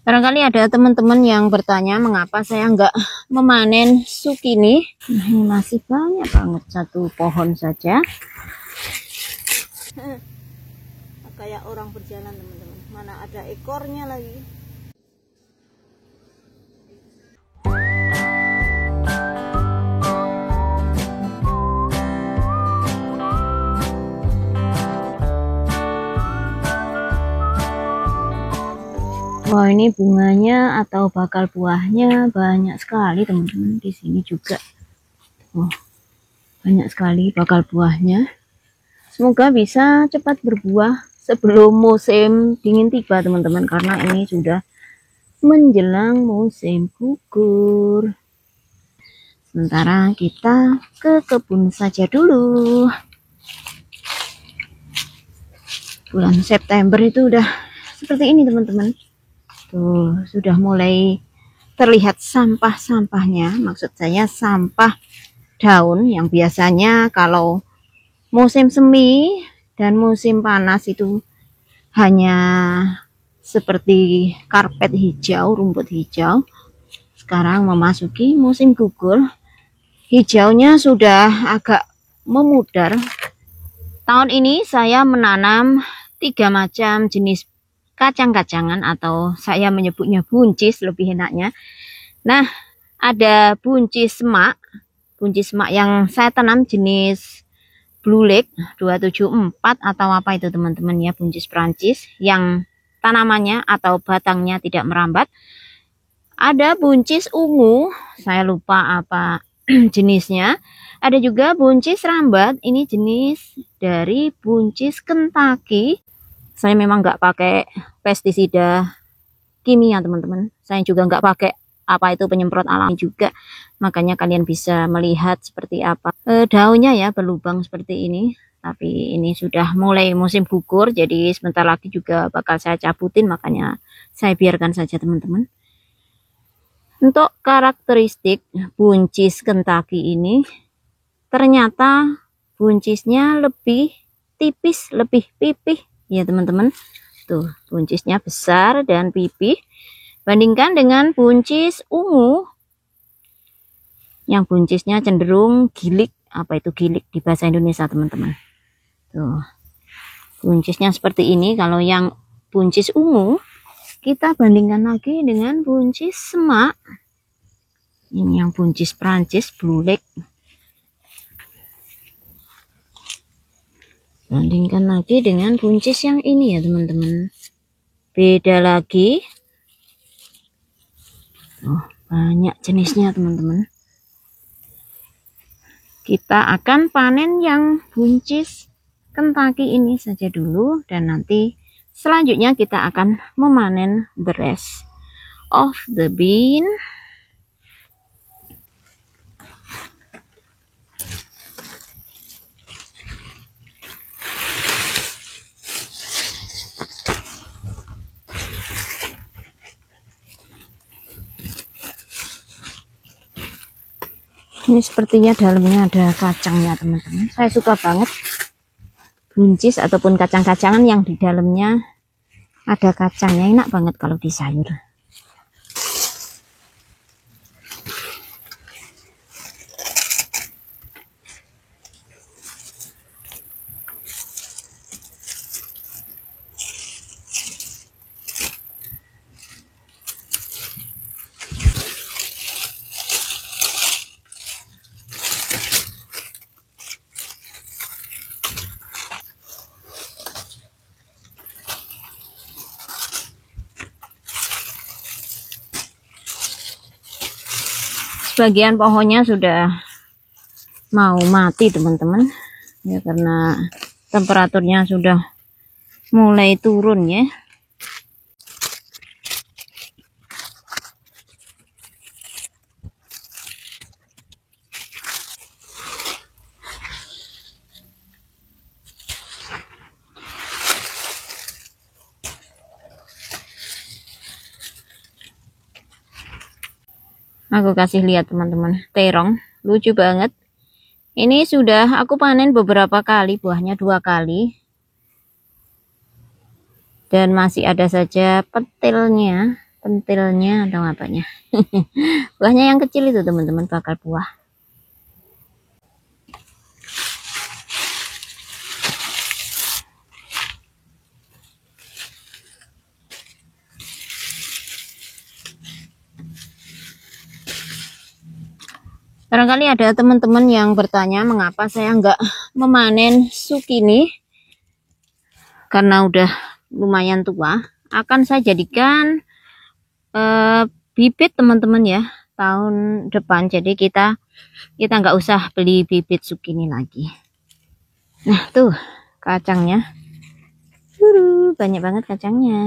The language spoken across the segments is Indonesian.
Barangkali ada teman-teman yang bertanya mengapa saya nggak memanen sukini. Nah, ini masih banyak banget, satu pohon saja. Kayak orang berjalan teman-teman, mana ada ekornya lagi. Wah, ini bunganya atau bakal buahnya banyak sekali teman-teman. Di sini juga, oh, banyak sekali bakal buahnya. Semoga bisa cepat berbuah sebelum musim dingin tiba teman-teman, karena ini sudah menjelang musim gugur. Sementara kita ke kebun saja dulu. Bulan September itu udah seperti ini teman-teman. Tuh, sudah mulai terlihat sampah-sampahnya. Maksud saya sampah daun yang biasanya kalau musim semi dan musim panas itu hanya seperti karpet hijau, rumput hijau. Sekarang memasuki musim gugur, hijaunya sudah agak memudar. Tahun ini saya menanam 3 macam jenis kacang-kacangan, atau saya menyebutnya buncis lebih enaknya. Nah, ada buncis semak yang saya tanam jenis Blue Lake 274 atau apa itu teman-teman ya, buncis Prancis yang tanamannya atau batangnya tidak merambat. Ada buncis ungu, saya lupa apa jenisnya. Ada juga buncis rambat, ini jenis dari buncis Kentucky. Saya memang nggak pakai pestisida kimia teman-teman. Saya juga nggak pakai apa itu penyemprot alami juga. Makanya kalian bisa melihat seperti apa daunnya ya, berlubang seperti ini. Tapi ini sudah mulai musim gugur, jadi sebentar lagi juga bakal saya cabutin. Makanya saya biarkan saja teman-teman. Untuk karakteristik buncis Kentucky ini, ternyata buncisnya lebih tipis, lebih pipih ya teman-teman. Tuh, buncisnya besar dan pipih. Bandingkan dengan buncis ungu yang buncisnya cenderung gilik. Apa itu gilik di bahasa Indonesia teman-teman? Tuh, buncisnya seperti ini. Kalau yang buncis ungu, kita bandingkan lagi dengan buncis semak. Ini yang buncis Prancis Blue Lake. Bandingkan lagi dengan buncis yang ini ya teman-teman. Beda lagi. Oh, banyak jenisnya teman-teman. Kita akan panen yang buncis Kentucky ini saja dulu, dan nanti selanjutnya kita akan memanen the rest of the bean. Ini sepertinya dalamnya ada kacangnya teman-teman. Saya suka banget buncis ataupun kacang-kacangan yang di dalamnya ada kacangnya. Enak banget kalau di sayur. Sebagian pohonnya sudah mau mati teman-teman ya, karena temperaturnya sudah mulai turun ya. Aku kasih lihat teman-teman, terong lucu banget. Ini sudah aku panen beberapa kali, buahnya 2 kali. dan masih ada saja pentilnya atau apanya. Buahnya yang kecil itu teman-teman, bakal buah. Barangkali ada teman-teman yang bertanya mengapa saya nggak memanen sukini, karena udah lumayan tua. Akan saya jadikan bibit teman-teman ya tahun depan. Jadi kita nggak usah beli bibit sukini lagi. Nah tuh kacangnya, banyak banget kacangnya.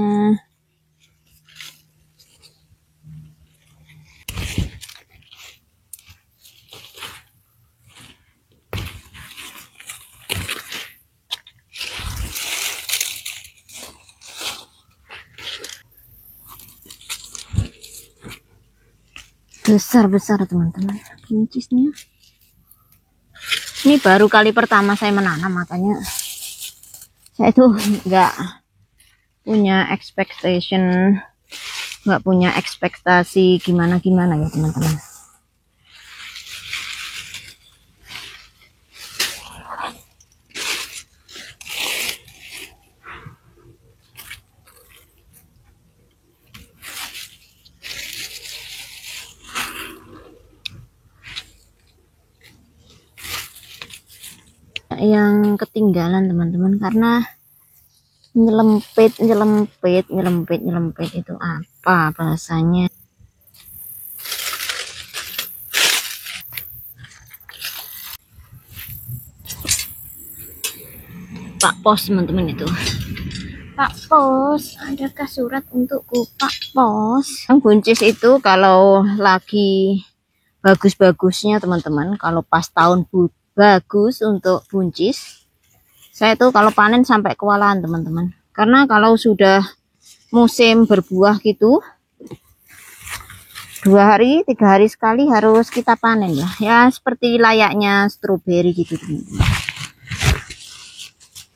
Besar-besar teman-teman buncisnya. Ini baru kali pertama saya menanam, makanya saya tuh nggak punya ekspektasi gimana-gimana ya teman-teman. Yang ketinggalan teman-teman, karena nyelempit itu apa bahasanya, Pak Pos teman-teman. Itu Pak Pos, adakah surat untukku Pak Pos? Yang buncis itu kalau lagi bagus-bagusnya teman-teman, kalau pas tahun bagus untuk buncis, saya tuh kalau panen sampai kewalahan teman-teman. Karena kalau sudah musim berbuah gitu, 2 hari 3 hari sekali harus kita panen ya seperti layaknya stroberi gitu teman-teman.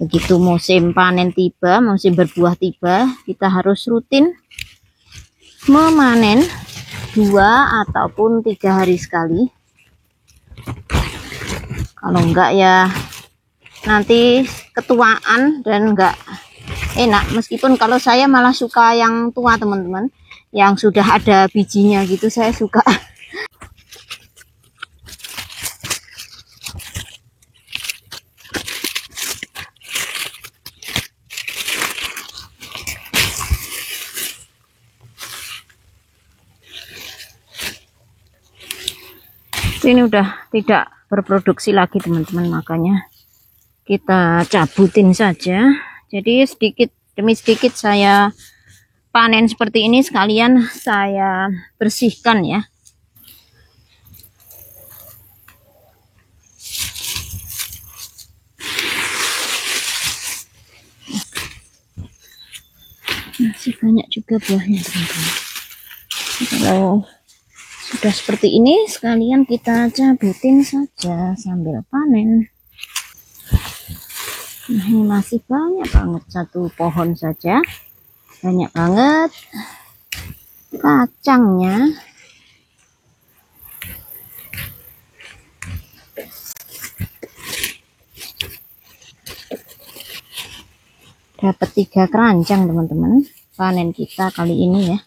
Begitu musim panen tiba, musim berbuah tiba, kita harus rutin memanen 2 ataupun 3 hari sekali. Kalau enggak ya nanti ketuaan dan enggak enak. Meskipun kalau saya malah suka yang tua teman-teman, yang sudah ada bijinya gitu, saya suka. Ini udah tidak berproduksi lagi teman-teman, makanya kita cabutin saja. Jadi sedikit demi sedikit saya panen seperti ini, sekalian saya bersihkan ya. Masih banyak juga buahnya teman-teman. Kalau sudah seperti ini, sekalian kita cabutin saja sambil panen. Nah, ini masih banyak banget, satu pohon saja banyak banget kacangnya. Dapat 3 keranjang teman-teman panen kita kali ini ya.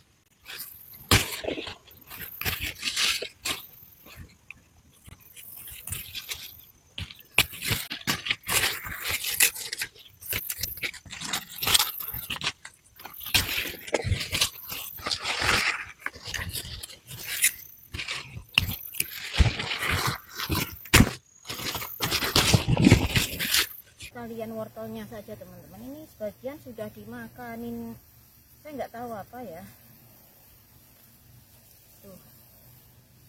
Kalian wortelnya saja teman-teman, ini sebagian sudah dimakanin, saya nggak tahu apa ya. Tuh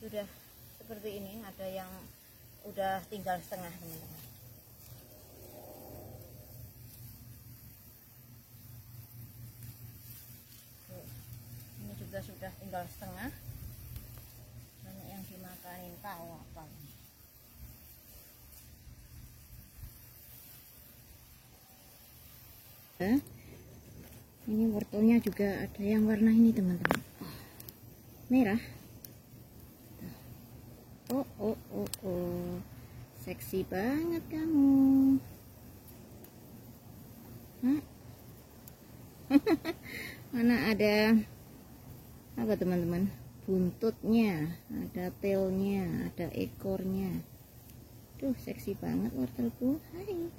sudah seperti ini, ada yang udah tinggal setengah teman-teman. Ini juga sudah tinggal setengah, banyak yang dimakanin, tahu apa ini. Ini wortelnya juga ada yang warna ini teman-teman, merah. Oh, seksi banget kamu. Hah? Mana ada apa teman-teman, buntutnya, ada tailnya, ada ekornya. Tuh seksi banget wortelku. Hai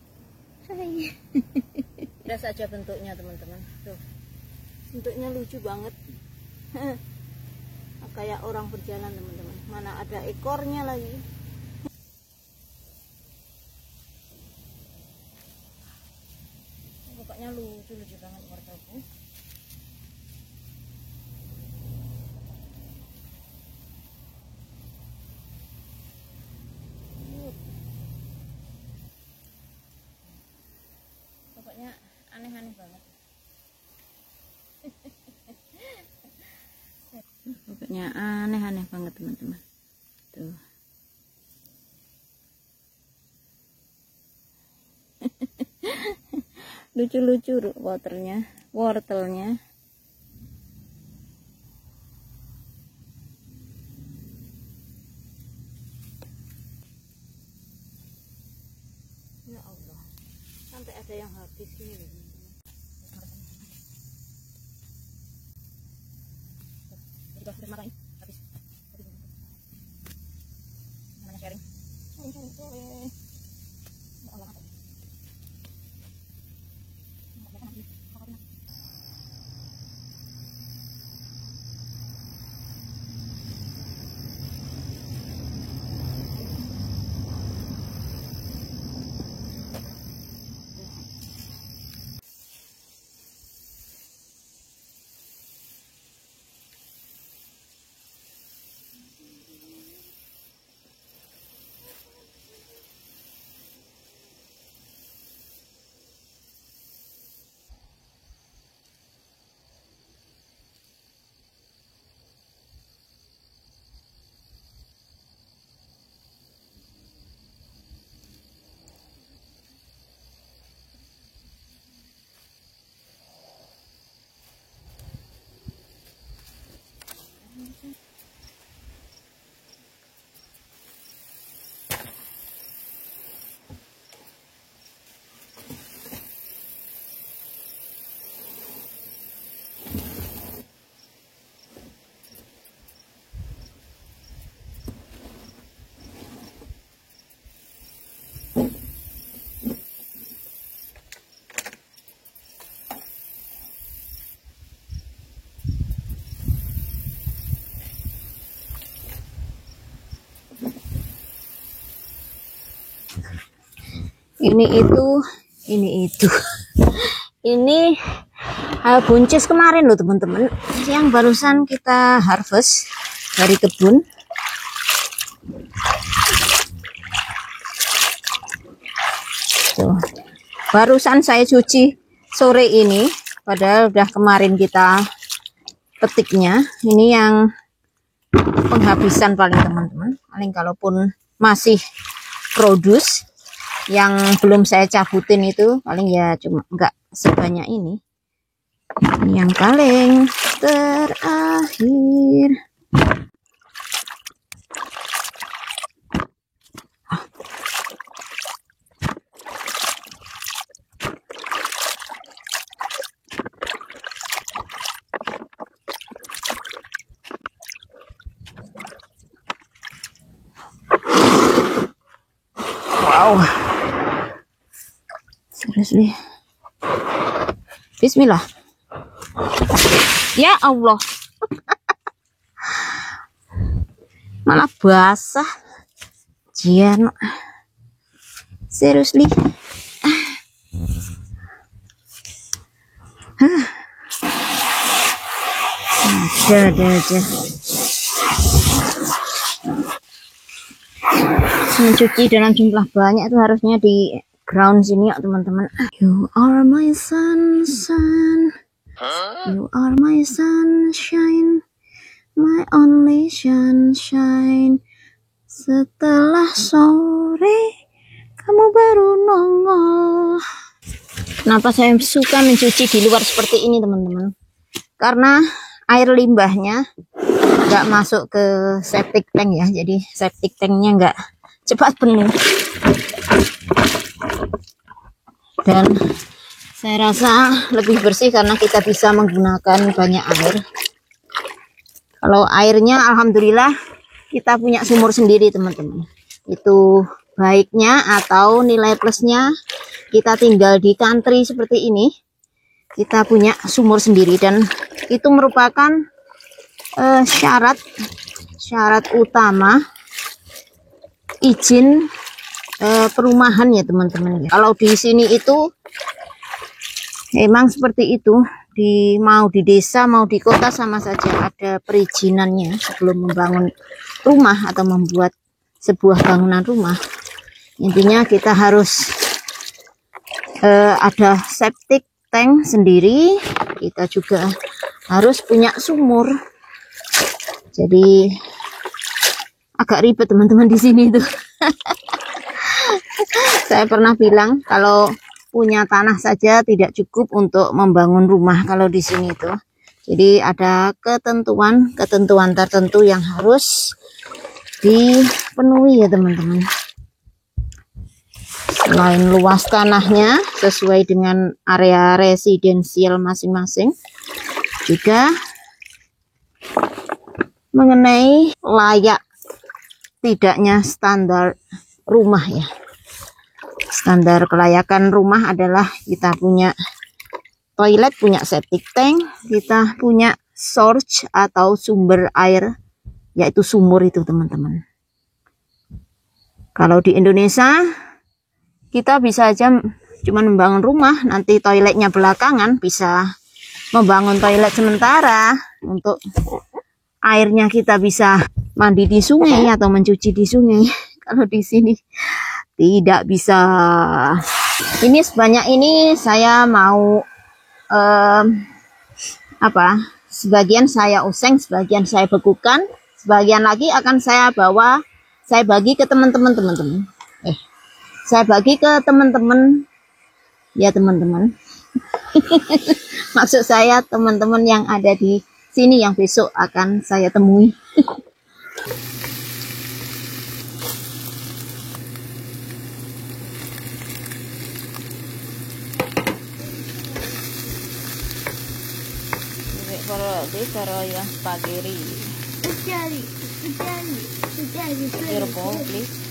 Lihat saja bentuknya teman-teman, tuh bentuknya lucu banget. Kayak orang berjalan teman-teman, mana ada ekornya lagi. Pokoknya lucu banget wortelku. Pokoknya aneh-aneh banget. Pokoknya aneh-aneh banget teman-teman. Tuh. Lucu-lucu wortelnya. Ya Allah, sampai ada yang habis ini loh. Udah makan habis. Namanya sharing. Ya Allah. Ini itu ini buncis kemarin loh teman-teman, yang barusan kita harvest dari kebun. Tuh, barusan saya cuci sore ini, padahal udah kemarin kita petiknya. Ini yang penghabisan paling teman-teman, paling kalaupun masih produce yang belum saya cabutin itu paling ya cuma enggak sebanyak ini. Ini yang paling terakhir. Wow, seriously. Bismillah. Ya Allah. Malah basah. Jian. Seriously. Ada. Mencuci dalam jumlah banyak itu harusnya di ground sini ya teman-teman. You are my sunshine, you are my sunshine, my only sunshine. Setelah sore kamu baru nongol. Kenapa saya suka mencuci di luar seperti ini teman-teman? Karena air limbahnya nggak masuk ke septic tank ya, jadi septic tanknya nggak cepat penuh. Dan saya rasa lebih bersih karena kita bisa menggunakan banyak air. Kalau airnya alhamdulillah kita punya sumur sendiri teman-teman. Itu baiknya atau nilai plusnya kita tinggal di country seperti ini, kita punya sumur sendiri, dan itu merupakan syarat utama izin perumahan ya teman-teman. Kalau di sini itu memang seperti itu, mau di desa mau di kota sama saja ada perizinannya sebelum membangun rumah atau membuat sebuah bangunan rumah. Intinya kita harus ada septic tank sendiri, kita juga harus punya sumur. Jadi agak ribet teman-teman di sini tuh. Saya pernah bilang kalau punya tanah saja tidak cukup untuk membangun rumah kalau di sini tuh. Jadi ada ketentuan tertentu yang harus dipenuhi ya teman-teman. Selain luas tanahnya sesuai dengan area residensial masing-masing, juga mengenai layak tidaknya standar rumah ya. Standar kelayakan rumah adalah kita punya toilet, punya septic tank, kita punya source atau sumber air, yaitu sumur itu teman-teman. Kalau di Indonesia kita bisa aja cuma membangun rumah, nanti toiletnya belakangan, bisa membangun toilet sementara untuk airnya kita bisa mandi di sungai atau mencuci di sungai. Kalau di sini tidak bisa. Ini sebanyak ini saya mau sebagian saya oseng, sebagian saya bekukan, sebagian lagi akan saya bagi ke teman-teman. Saya bagi ke teman-teman ya teman-teman. Maksud saya teman-teman yang ada di sini yang besok akan saya temui. Para yang spaghetti. Your bowl, please.